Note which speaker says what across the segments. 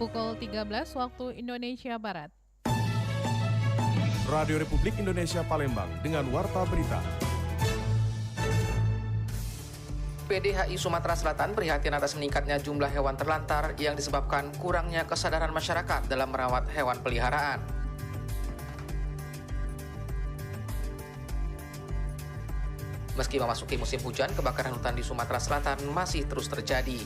Speaker 1: pukul 13 waktu Indonesia Barat.
Speaker 2: Radio Republik Indonesia Palembang dengan Warta Berita.
Speaker 3: PDHI Sumatera Selatan prihatin atas meningkatnya jumlah hewan terlantar yang disebabkan kurangnya kesadaran masyarakat dalam merawat hewan peliharaan. Meski memasuki musim hujan, kebakaran hutan di Sumatera Selatan masih terus terjadi.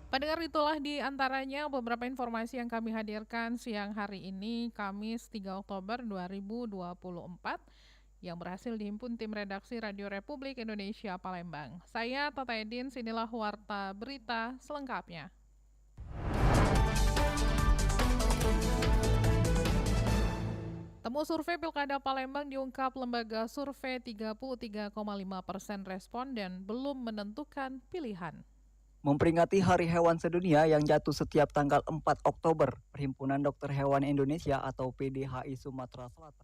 Speaker 1: Pendengar, itulah di antaranya beberapa informasi yang kami hadirkan siang hari ini, Kamis 3 Oktober 2024, yang berhasil dihimpun tim redaksi Radio Republik Indonesia Palembang. Saya Tata Edin, inilah Warta Berita selengkapnya. Temu survei Pilkada Palembang diungkap lembaga survei 33,5% responden belum menentukan pilihan.
Speaker 4: Memperingati Hari Hewan Sedunia yang jatuh setiap tanggal 4 Oktober, Perhimpunan Dokter Hewan Indonesia atau PDHI Sumatera Selatan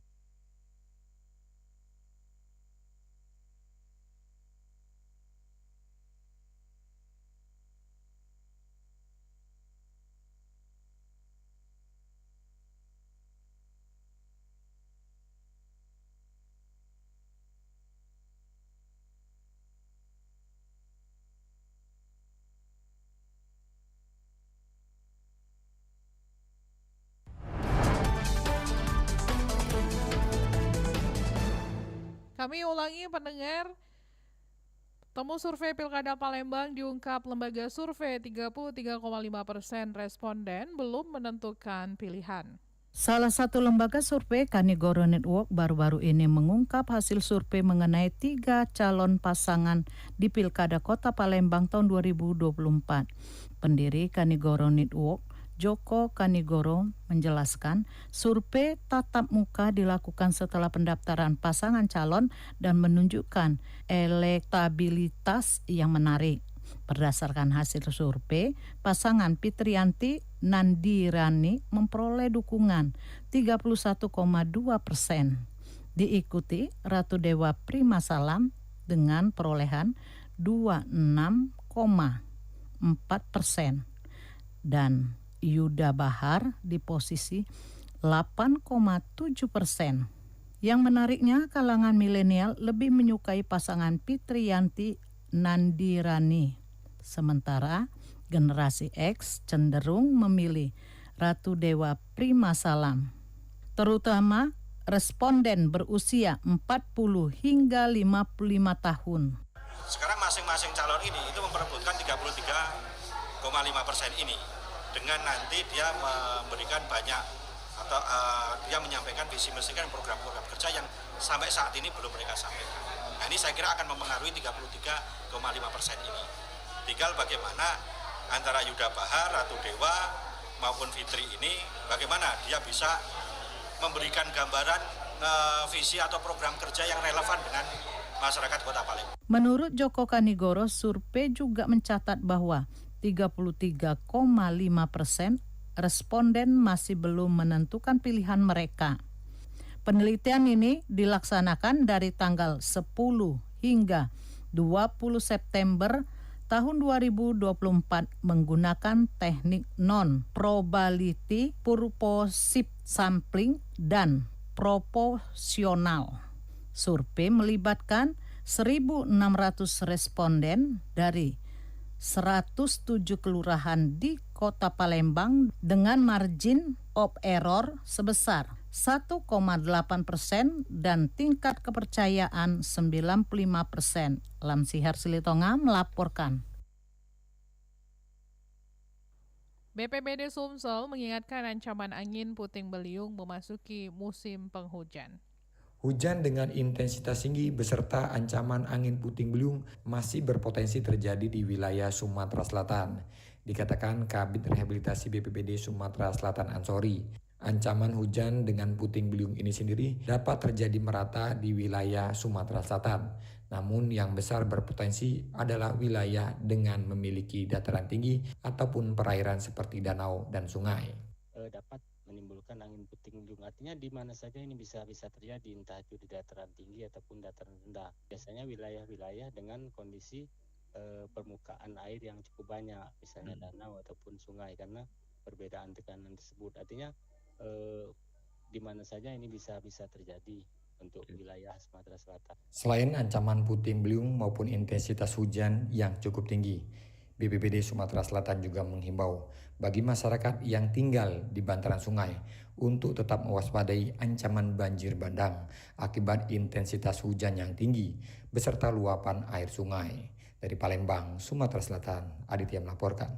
Speaker 1: Kami ulangi, pendengar. Temu survei Pilkada Palembang diungkap lembaga survei 33,5% responden belum menentukan pilihan.
Speaker 5: Salah satu lembaga survei, Kanigoro Network, baru-baru ini mengungkap hasil survei mengenai 3 calon pasangan di Pilkada Kota Palembang tahun 2024. Pendiri Kanigoro Network, Joko Kanigoro, menjelaskan survei tatap muka dilakukan setelah pendaftaran pasangan calon dan menunjukkan elektabilitas yang menarik. Berdasarkan hasil survei, pasangan Fitriyanti Nandirani memperoleh dukungan 31,2%. Diikuti Ratu Dewa Prima Salam dengan perolehan 26,4% dan Yuda Bahar di posisi 8,7%. Yang menariknya, kalangan milenial lebih menyukai pasangan Fitriyanti Nandirani, sementara generasi X cenderung memilih Ratu Dewa Prima Salam. Terutama responden berusia 40 hingga 55 tahun.
Speaker 6: Sekarang masing-masing calon ini itu memperebutkan 33,5% ini. Dengan nanti dia memberikan banyak atau dia menyampaikan visi misi dan program-program kerja yang sampai saat ini belum mereka sampaikan. Nah, ini saya kira akan mempengaruhi 33,5% ini. Tinggal bagaimana antara Yuda Bahar, Ratu Dewa maupun Fitri ini, bagaimana dia bisa memberikan gambaran visi atau program kerja yang relevan dengan masyarakat Kota Palembang.
Speaker 5: Menurut Joko Kanigoro, survei juga mencatat bahwa 33,5% responden masih belum menentukan pilihan mereka. Penelitian ini dilaksanakan dari tanggal 10 hingga 20 September tahun 2024 menggunakan teknik non-probability purposive sampling dan proporsional. Survei melibatkan 1.600 responden dari 107 kelurahan di Kota Palembang dengan margin of error sebesar 1,8% dan tingkat kepercayaan 95%. Lamsihar Silitonga melaporkan.
Speaker 1: BPBD Sumsel mengingatkan ancaman angin puting beliung memasuki musim penghujan.
Speaker 7: Hujan dengan intensitas tinggi beserta ancaman angin puting beliung masih berpotensi terjadi di wilayah Sumatera Selatan, dikatakan Kabid Rehabilitasi BPBD Sumatera Selatan Ansori. Ancaman hujan dengan puting beliung ini sendiri dapat terjadi merata di wilayah Sumatera Selatan. Namun yang besar berpotensi adalah wilayah dengan memiliki dataran tinggi ataupun perairan seperti danau dan sungai.
Speaker 8: Dapat menimbulkan angin puting beliung. Artinya di mana saja ini bisa terjadi, entah itu di dataran tinggi ataupun dataran rendah. Biasanya wilayah-wilayah dengan kondisi permukaan air yang cukup banyak, misalnya danau ataupun sungai, karena perbedaan tekanan tersebut. Artinya di mana saja ini bisa terjadi untuk wilayah Sumatera Selatan.
Speaker 7: Selain ancaman puting beliung maupun intensitas hujan yang cukup tinggi, BPBD Sumatera Selatan juga menghimbau bagi masyarakat yang tinggal di bantaran sungai untuk tetap mewaspadai ancaman banjir bandang akibat intensitas hujan yang tinggi beserta luapan air sungai. Dari Palembang, Sumatera Selatan, Aditya melaporkan.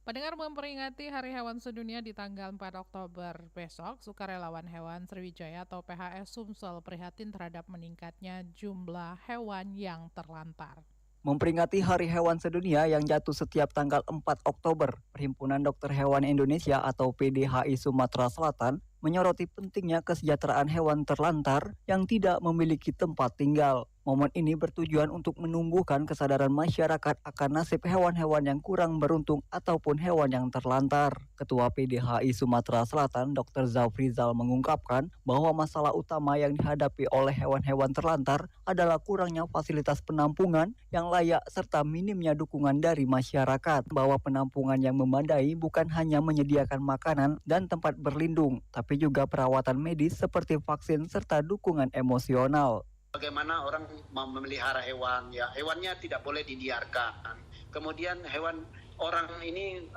Speaker 1: Pendengar, memperingati Hari Hewan Sedunia di tanggal 4 Oktober besok, Sukarelawan Hewan Sriwijaya atau PHS Sumsel prihatin terhadap meningkatnya jumlah hewan yang terlantar.
Speaker 4: Memperingati Hari Hewan Sedunia yang jatuh setiap tanggal 4 Oktober, Perhimpunan Dokter Hewan Indonesia atau PDHI Sumatera Selatan menyoroti pentingnya kesejahteraan hewan terlantar yang tidak memiliki tempat tinggal. Momen ini bertujuan untuk menumbuhkan kesadaran masyarakat akan nasib hewan-hewan yang kurang beruntung ataupun hewan yang terlantar. Ketua PDHI Sumatera Selatan, Dr. Zafrizal mengungkapkan bahwa masalah utama yang dihadapi oleh hewan-hewan terlantar adalah kurangnya fasilitas penampungan yang layak serta minimnya dukungan dari masyarakat. Bahwa penampungan yang memadai bukan hanya menyediakan makanan dan tempat berlindung, tapi juga perawatan medis seperti vaksin serta dukungan emosional.
Speaker 9: Bagaimana orang memelihara hewan, ya hewannya tidak boleh dibiarkan. Kemudian hewan orang ini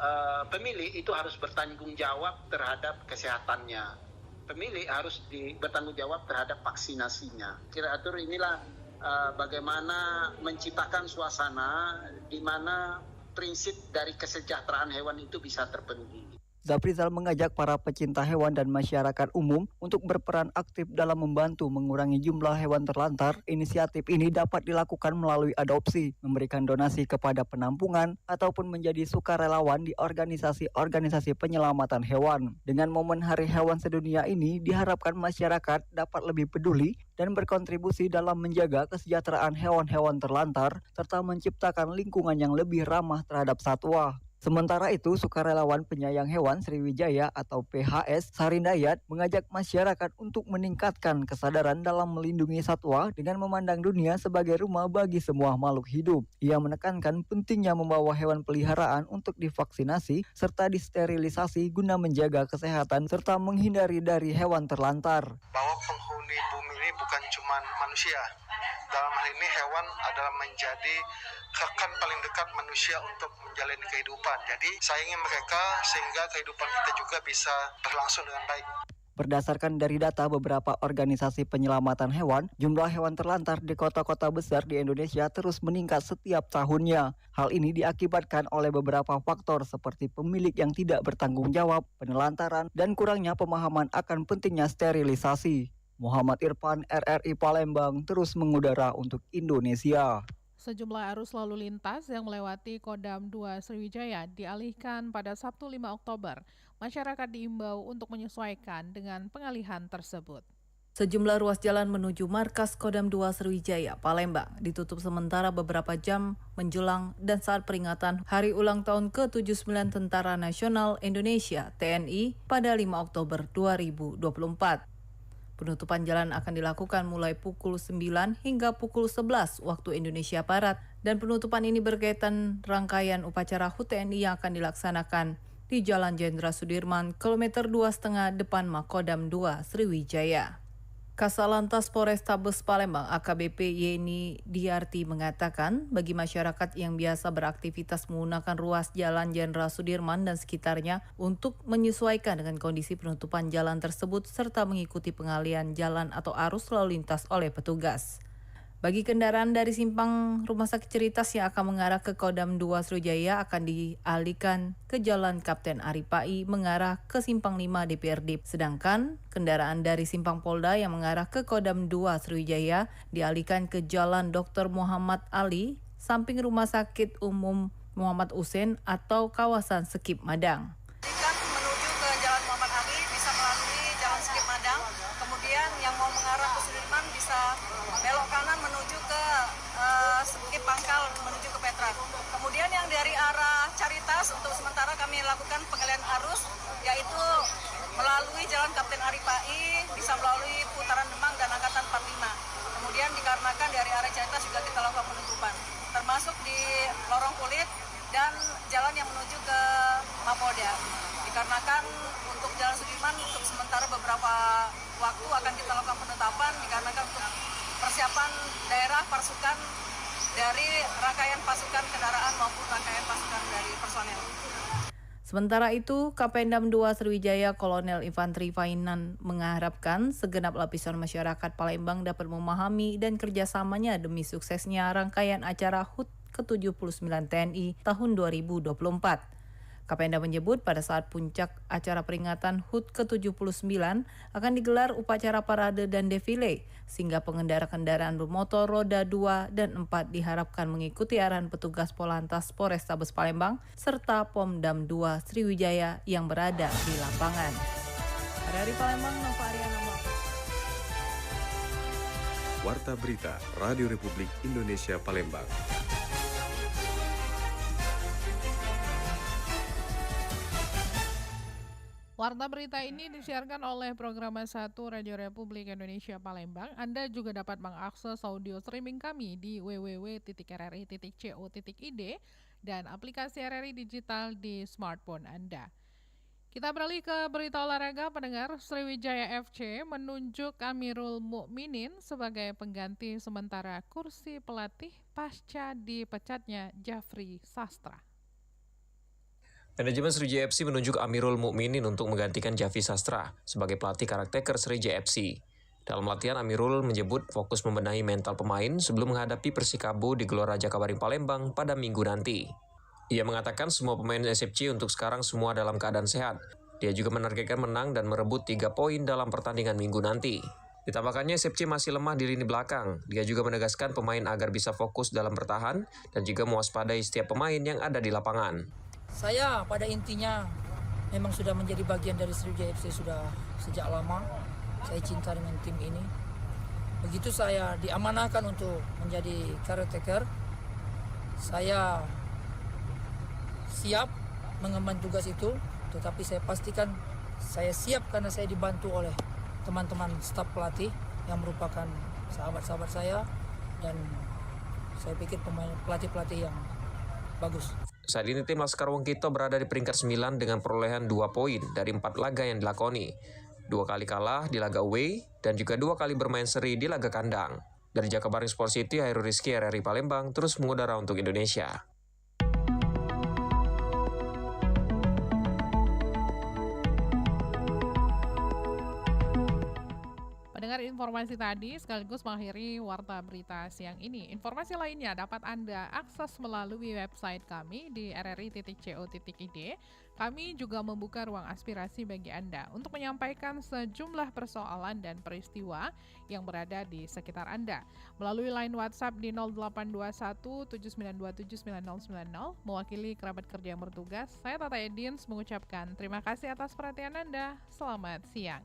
Speaker 9: pemilik itu harus bertanggung jawab terhadap kesehatannya. Pemilik harus bertanggung jawab terhadap vaksinasinya. Kira-kira inilah bagaimana menciptakan suasana di mana prinsip dari kesejahteraan hewan itu bisa terpenuhi.
Speaker 4: Zafrizal mengajak para pecinta hewan dan masyarakat umum untuk berperan aktif dalam membantu mengurangi jumlah hewan terlantar. Inisiatif ini dapat dilakukan melalui adopsi, memberikan donasi kepada penampungan, ataupun menjadi sukarelawan di organisasi-organisasi penyelamatan hewan. Dengan momen Hari Hewan Sedunia ini, diharapkan masyarakat dapat lebih peduli dan berkontribusi dalam menjaga kesejahteraan hewan-hewan terlantar, serta menciptakan lingkungan yang lebih ramah terhadap satwa. Sementara itu, Sukarelawan Penyayang Hewan Sriwijaya atau PHS Sarindayat mengajak masyarakat untuk meningkatkan kesadaran dalam melindungi satwa dengan memandang dunia sebagai rumah bagi semua makhluk hidup. Ia menekankan pentingnya membawa hewan peliharaan untuk divaksinasi serta disterilisasi guna menjaga kesehatan serta menghindari dari hewan terlantar.
Speaker 10: Bahwa penghuni bumi ini bukan cuma manusia. Dalam hal ini hewan adalah menjadi rekan paling dekat manusia untuk menjalani kehidupan. Jadi sayangi mereka sehingga kehidupan kita juga bisa berlangsung dengan baik.
Speaker 4: Berdasarkan dari data beberapa organisasi penyelamatan hewan, jumlah hewan terlantar di kota-kota besar di Indonesia terus meningkat setiap tahunnya. Hal ini diakibatkan oleh beberapa faktor seperti pemilik yang tidak bertanggung jawab, penelantaran, dan kurangnya pemahaman akan pentingnya sterilisasi. Muhammad Irfan, RRI Palembang, terus mengudara untuk Indonesia.
Speaker 1: Sejumlah arus lalu lintas yang melewati Kodam 2 Sriwijaya dialihkan pada Sabtu 5 Oktober. Masyarakat diimbau untuk menyesuaikan dengan pengalihan tersebut.
Speaker 5: Sejumlah ruas jalan menuju markas Kodam 2 Sriwijaya, Palembang, ditutup sementara beberapa jam menjelang dan saat peringatan Hari Ulang Tahun ke-79 Tentara Nasional Indonesia (TNI) pada 5 Oktober 2024. Penutupan jalan akan dilakukan mulai pukul 9 hingga pukul 11 waktu Indonesia Barat, dan penutupan ini berkaitan rangkaian upacara HUT TNI yang akan dilaksanakan di Jalan Jenderal Sudirman, kilometer 2,5 depan Makodam 2 Sriwijaya. Kasalantas Polrestabes Palembang AKBP Yeni Diarti mengatakan bagi masyarakat yang biasa beraktivitas menggunakan ruas Jalan Jenderal Sudirman dan sekitarnya untuk menyesuaikan dengan kondisi penutupan jalan tersebut serta mengikuti pengalihan jalan atau arus lalu lintas oleh petugas. Bagi kendaraan dari simpang Rumah Sakit Ceritas yang akan mengarah ke Kodam 2 Sriwijaya akan dialihkan ke Jalan Kapten Aripai mengarah ke Simpang 5 DPRD. Sedangkan kendaraan dari simpang Polda yang mengarah ke Kodam 2 Sriwijaya dialihkan ke Jalan Dr. Muhammad Ali, samping Rumah Sakit Umum Muhammad Usen atau kawasan Skip Madang.
Speaker 11: Menuju ke Jalan Muhammad Ali bisa melalui Jalan Skip Madang, kemudian yang mau mengarah ke Sudirman bisa belok kanan menuju ke Skip Pangkal menuju ke Petra. Kemudian yang dari arah Caritas untuk sementara kami lakukan pengalihan arus yaitu melalui Jalan Kapten Aripai bisa melalui Putaran Demang dan Angkatan 45. Kemudian dikarenakan dari arah Caritas juga kita lakukan penutupan. Termasuk di kulit dan jalan yang menuju ke Mapolda. Dikarenakan untuk Jalan Sudirman untuk sementara beberapa waktu akan kita lakukan penetapan dikarenakan untuk persiapan daerah pasukan dari rangkaian pasukan kendaraan maupun rangkaian pasukan dari personel.
Speaker 5: Sementara itu, Kapendam 2 Sriwijaya Kolonel Infantri Fainan mengharapkan segenap lapisan masyarakat Palembang dapat memahami dan kerjasamanya demi suksesnya rangkaian acara HUT ke-79 TNI tahun 2024. Kapendam menyebut pada saat puncak acara peringatan HUT ke-79 akan digelar upacara parade dan defile, sehingga pengendara kendaraan bermotor roda 2 dan 4 diharapkan mengikuti arahan petugas Polantas Polrestabes Palembang serta Pomdam 2 Sriwijaya yang berada di lapangan. Dari Palembang, Nova Ariana.
Speaker 2: Warta Berita Radio Republik Indonesia Palembang.
Speaker 1: Warta berita ini disiarkan oleh Programa 1 Radio Republik Indonesia Palembang. Anda juga dapat mengakses audio streaming kami di www.rri.co.id dan aplikasi RRI Digital di smartphone Anda. Kita beralih ke berita olahraga. Pendengar, Sriwijaya FC menunjuk Amirul Mukminin sebagai pengganti sementara kursi pelatih pasca dipecatnya Jafri Sastra.
Speaker 12: Manajemen Sriwijaya FC menunjuk Amirul Mukminin untuk menggantikan Jafri Sastra sebagai pelatih karakter Sriwijaya FC. Dalam latihan, Amirul menyebut fokus membenahi mental pemain sebelum menghadapi Persikabo di Gelora Jakabaring Palembang pada Minggu nanti. Ia mengatakan semua pemain SFC untuk sekarang semua dalam keadaan sehat. Dia juga menargetkan menang dan merebut 3 poin dalam pertandingan Minggu nanti. Ditambahkannya SFC masih lemah di lini belakang. Dia juga menegaskan pemain agar bisa fokus dalam bertahan dan juga mewaspadai setiap pemain yang ada di lapangan.
Speaker 13: Saya pada intinya memang sudah menjadi bagian dari Sriwijaya FC sudah sejak lama. Saya cinta dengan tim ini. Begitu saya diamanahkan untuk menjadi caretaker, saya siap mengemban tugas itu, tetapi saya pastikan saya siap karena saya dibantu oleh teman-teman staf pelatih yang merupakan sahabat-sahabat saya dan saya pikir pelatih-pelatih yang bagus.
Speaker 12: Saat ini tim Laskar Wongkito berada di peringkat 9 dengan perolehan 2 poin dari 4 laga yang dilakoni. 2 kali kalah di laga away dan juga 2 kali bermain seri di laga kandang. Dari Jakabaring Sport City, Hairul Rizky, RRI Palembang terus mengudara untuk Indonesia.
Speaker 1: Dengar informasi tadi sekaligus mengakhiri Warta Berita siang ini. Informasi lainnya dapat Anda akses melalui website kami di rri.co.id. Kami juga membuka ruang aspirasi bagi Anda untuk menyampaikan sejumlah persoalan dan peristiwa yang berada di sekitar Anda. Melalui line WhatsApp di 0821 7927 9090 mewakili kerabat kerja yang bertugas, saya Tata Edins mengucapkan terima kasih atas perhatian Anda. Selamat siang.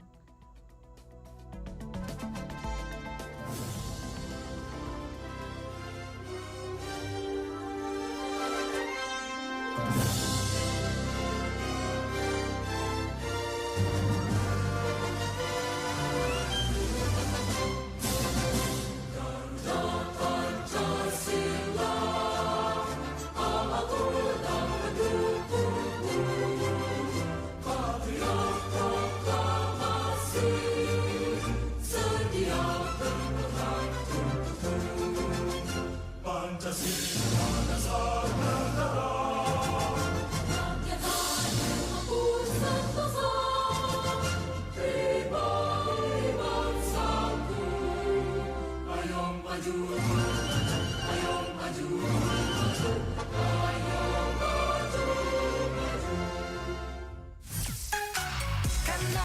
Speaker 14: Maju